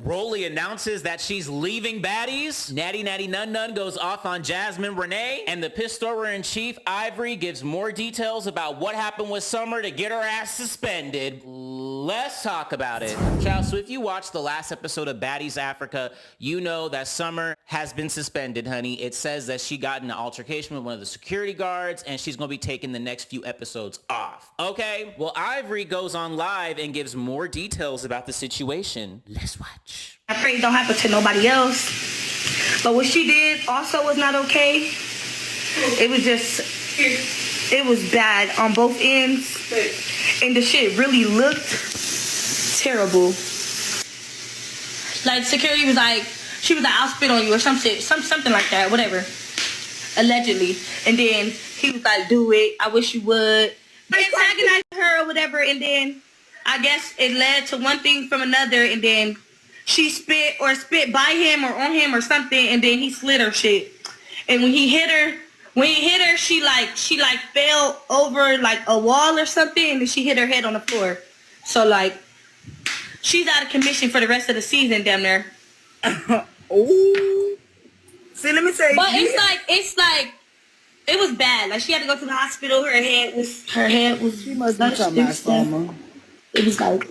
Rollie announces that she's leaving Baddies. Natalie Nunn goes off on Jazmin Re'Nae. And the Pistorer-in-Chief, Ivori, gives more details about what happened with Summer to get her ass suspended. Let's talk about it. Child, so if you watched the last episode of Baddies Africa, you know that Summer has been suspended, honey. It says that she got in an altercation with one of the security guards, and she's going to be taking the next few episodes off. Okay? Well, Ivori goes on live and gives more details about the situation. Let's watch. I pray it don't happen to nobody else. But what she did also was not okay. It was just, it was bad on both ends. And the shit really looked terrible. Like, security was like, she was like, I'll spit on you or some shit, something like that, whatever. Allegedly. And then he was like, do it. I wish you would. Antagonized her or whatever. And then I guess it led to one thing from another. And then she spit by him or on him or something. And then he slid her shit. And when he hit her, she like fell over like a wall or something, and then she hit her head on the floor. So like, she's out of commission for the rest of the season, damn near. Oh, see, let me say. But it's like, it was bad. Like, she had to go to the hospital. Her head was. She must be talking about Summer. It was like.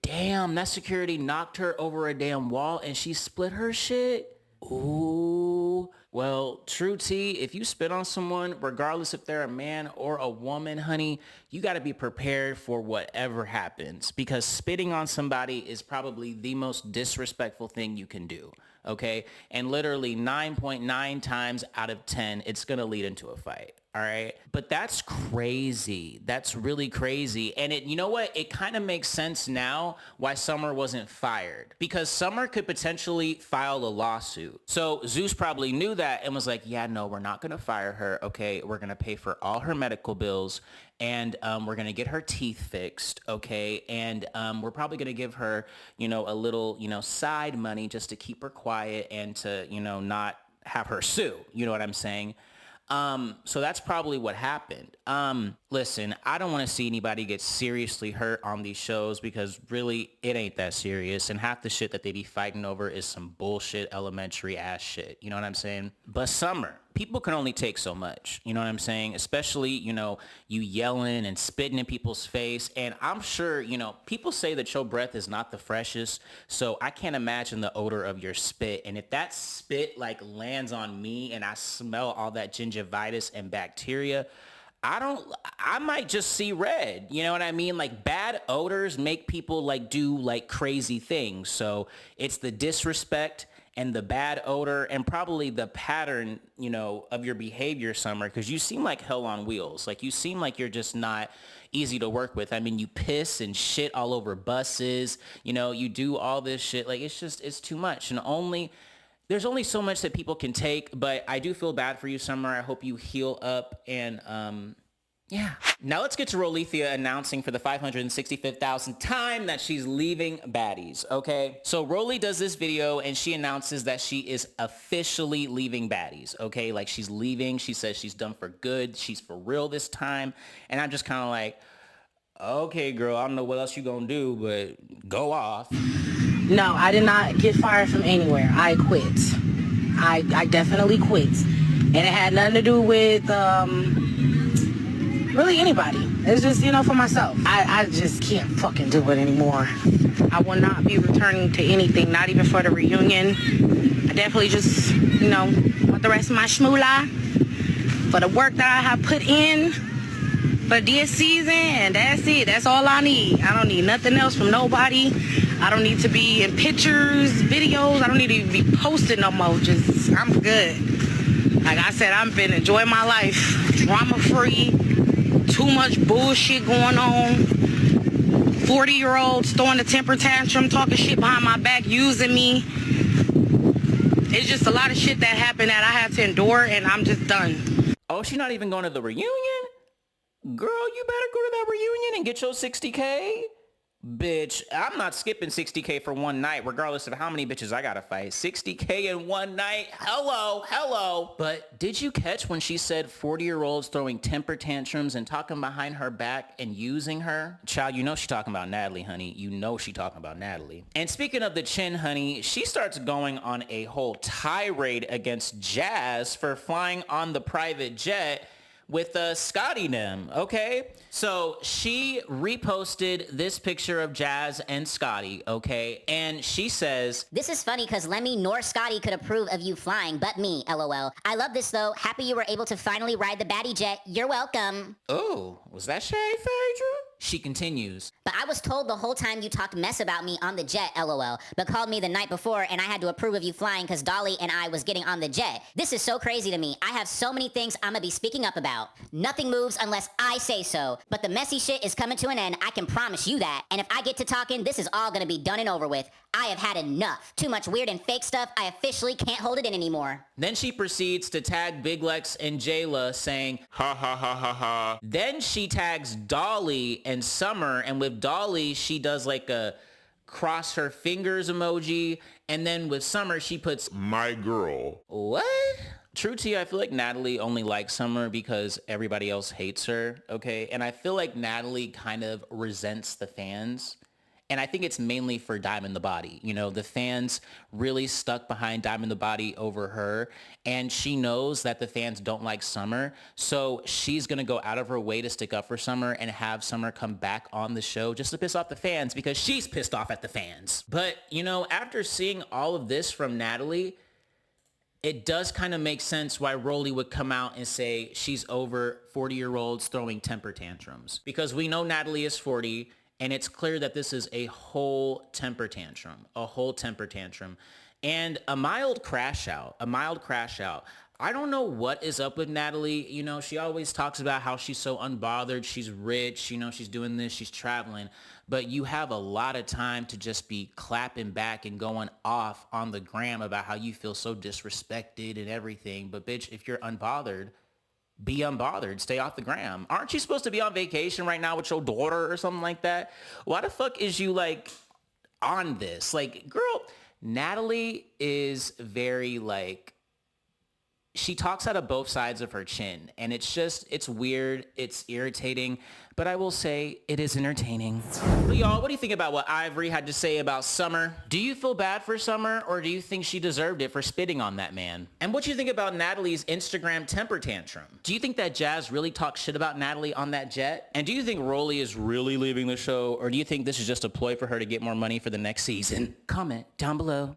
Damn, that security knocked her over a damn wall and she split her shit. Ooh. Well, true tea, if you spit on someone, regardless if they're a man or a woman, honey, you got to be prepared for whatever happens, because spitting on somebody is probably the most disrespectful thing you can do, okay? And literally 9.9 times out of 10, it's going to lead into a fight. All right. But that's crazy. That's really crazy. And you know what? It kind of makes sense now why Summer wasn't fired, because Summer could potentially file a lawsuit. So Zeus probably knew that and was like, yeah, no, we're not going to fire her. Okay. We're going to pay for all her medical bills, and we're going to get her teeth fixed. Okay. And we're probably going to give her, a little, side money just to keep her quiet and to, not have her sue. You know what I'm saying? So that's probably what happened. Listen, I don't want to see anybody get seriously hurt on these shows, because really it ain't that serious. And half the shit that they be fighting over is some bullshit elementary ass shit. You know what I'm saying? But Summer, people can only take so much. You know what I'm saying? Especially, you yelling and spitting in people's face. And I'm sure, people say that your breath is not the freshest. So I can't imagine the odor of your spit. And if that spit like lands on me and I smell all that gingivitis and bacteria, I might just see red. You know what I mean? Like, bad odors make people like do like crazy things. So it's the disrespect and the bad odor and probably the pattern, of your behavior, Summer, because you seem like hell on wheels. Like, you seem like you're just not easy to work with. I mean, you piss and shit all over buses. You do all this shit. Like, it's too much. And there's only so much that people can take, but I do feel bad for you, Summer. I hope you heal up, and yeah. Now let's get to Rollie announcing for the 565,000th time that she's leaving Baddies, okay? So Rollie does this video and she announces that she is officially leaving Baddies, okay? Like, she's leaving. She says she's done for good. She's for real this time. And I'm just kind of like, okay, girl, I don't know what else you gonna do, but go off. No, I did not get fired from anywhere. I quit. I definitely quit. And it had nothing to do with really anybody. It's just, for myself. I just can't fucking do it anymore. I will not be returning to anything, not even for the reunion. I definitely just, want the rest of my shmoolah for the work that I have put in for this season, and that's it. That's all I need. I don't need nothing else from nobody. I don't need to be in pictures, videos. I don't need to be posted no more. I'm good. Like I said, I've been enjoying my life. Drama-free. Too much bullshit going on. 40-year-olds throwing a temper tantrum, talking shit behind my back, using me. It's just a lot of shit that happened that I had to endure, and I'm just done. Oh, she's not even going to the reunion? Girl, you better go to that reunion and get your 60K. Bitch, I'm not skipping 60K for one night, regardless of how many bitches I gotta fight. 60K in one night? Hello. But did you catch when she said 40-year-olds throwing temper tantrums and talking behind her back and using her? Child, you know she talking about Natalie, honey. You know she talking about Natalie. And speaking of the chin, honey, she starts going on a whole tirade against Jazz for flying on the private jet with Scotty them, okay? So she reposted this picture of Jazz and Scotty, okay? And she says, "This is funny because Lemmy nor Scotty could approve of you flying, but me, LOL. I love this though. Happy you were able to finally ride the baddie jet. You're welcome." oh, was that shade, Phaedra? She continues, "But I was told the whole time you talked mess about me on the jet, LOL, but called me the night before and I had to approve of you flying because Dolly and I was getting on the jet. This is so crazy to me. I have so many things I'm gonna be speaking up about. Nothing moves unless I say so. But the messy shit is coming to an end, I can promise you that. And if I get to talking, this is all gonna be done and over with. I have had enough. Too much weird and fake stuff. I officially can't hold it in anymore." Then she proceeds to tag Big Lex and Jayla saying, ha ha ha ha ha. Then she tags Dolly and Summer, and with Dolly, she does like a cross her fingers emoji, and then with Summer, she puts, my girl. what? True to you, I feel like Natalie only likes Summer because everybody else hates her, okay? And I feel like Natalie kind of resents the fans. And I think it's mainly for Diamond the Body. You know, the fans really stuck behind Diamond the Body over her. And she knows that the fans don't like Summer. So she's going to go out of her way to stick up for Summer and have Summer come back on the show just to piss off the fans because she's pissed off at the fans. But, you know, after seeing all of this from Natalie, it does kind of make sense why Rollie would come out and say she's over 40-year-olds throwing temper tantrums. Because we know Natalie is 40. And it's clear that this is a whole temper tantrum, and a mild crash out. I don't know what is up with Natalie. You know, she always talks about how she's so unbothered. She's rich, you know, she's doing this, she's traveling. But you have a lot of time to just be clapping back and going off on the gram about how you feel so disrespected and everything. But bitch, if you're unbothered, be unbothered. Stay off the gram. Aren't you supposed to be on vacation right now with your daughter or something like that? Why the fuck is you like on this? Like, girl, Natalie is very like, she talks out of both sides of her chin, and it's weird, it's irritating, but I will say it is entertaining. But y'all, what do you think about what Ivori had to say about Summer? Do you feel bad for Summer, or do you think she deserved it for spitting on that man? And what do you think about Natalie's Instagram temper tantrum? Do you think that Jazz really talked shit about Natalie on that jet? And do you think Rollie is really leaving the show, or do you think this is just a ploy for her to get more money for the next season? Comment down below.